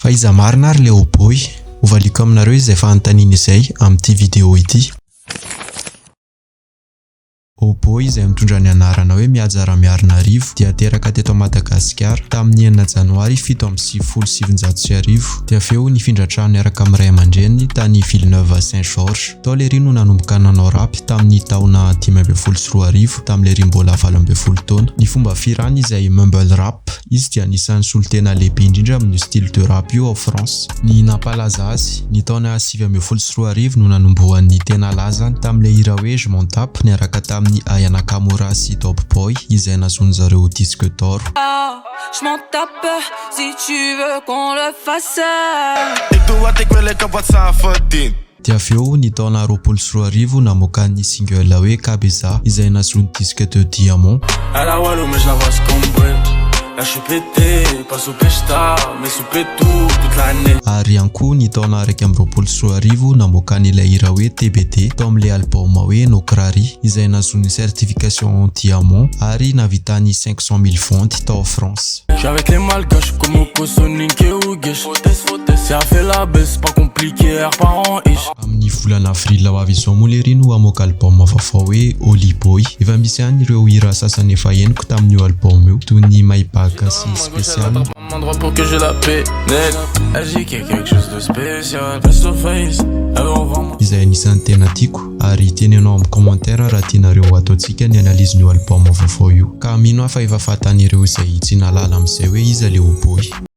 Faiza marina ary le Oboy, hovaliko aminareo izay fanontaniana izay amin'ity vidéo ity. Oboy izay mitondra ny anarana hoe Mihaja Miarinarivo dia teraka teto Madagasikara tamin'ny 9 Janoary 1770. Dia aveo nifindra trano niaraka amin'ny ray aman-dreniny tany Villeneuve Saint-Georges. Tao lery no nanomboka nanao rapy tamin'ny taona 2014 tamin'ilay ry mbola 20 taona. Ny fomba firany izay mumble rap, izy dia anisan'ny solotena lehibe indrindra amin'ny style de rap io ao France. Ny nampalaza azy, ny taona 2013 no nanombohan'ny tena lazany tamin'ilay hira hoe Je m'en tape niaraka tamin'ny Aya Nakamura sy Top Boy izay nazony zareo disque d'or. Je m'en tape si tu veux qu'on le fasse. Dia aveo ny taona 2014 namoaka ny single hoe Kabeza izay nazony disque de diamant. Là je suis pété, pas sous pesta, mais sous pétou toute l'année. Ary ihany koa ny taona 2013 namoaka nyilay hira hoe TBT tao amin'ilay album hoe Nokrary izay nazony certification diamant ary navitany 500 000 ventes tao France. Je suis avec les malgaches comme Oko Sonic et Ougesh. Si a fait la baisse, pas compliqué, air parent ish. Amin'ny volana avril ho avy izao moa lery no amoaka album vaovao hoe Holy Boy. Efa misy ihany ireo hira sasany efa henoko tamin'io album io toy ny Maïbaka sy spécial. Endroit pour que j'ai la paix net. Elle dit qu'il y a quelque chose de spécial. Face to face, elle va voir. Izay anisan'ny tena tiako ary tenenao amin'ny commentaire raha tianareo ataontsika ny analyse ny album vaovao io. Ka mino aho fa efa fantanireo izay tsy nalala amin'izay hoe iza le Oboy.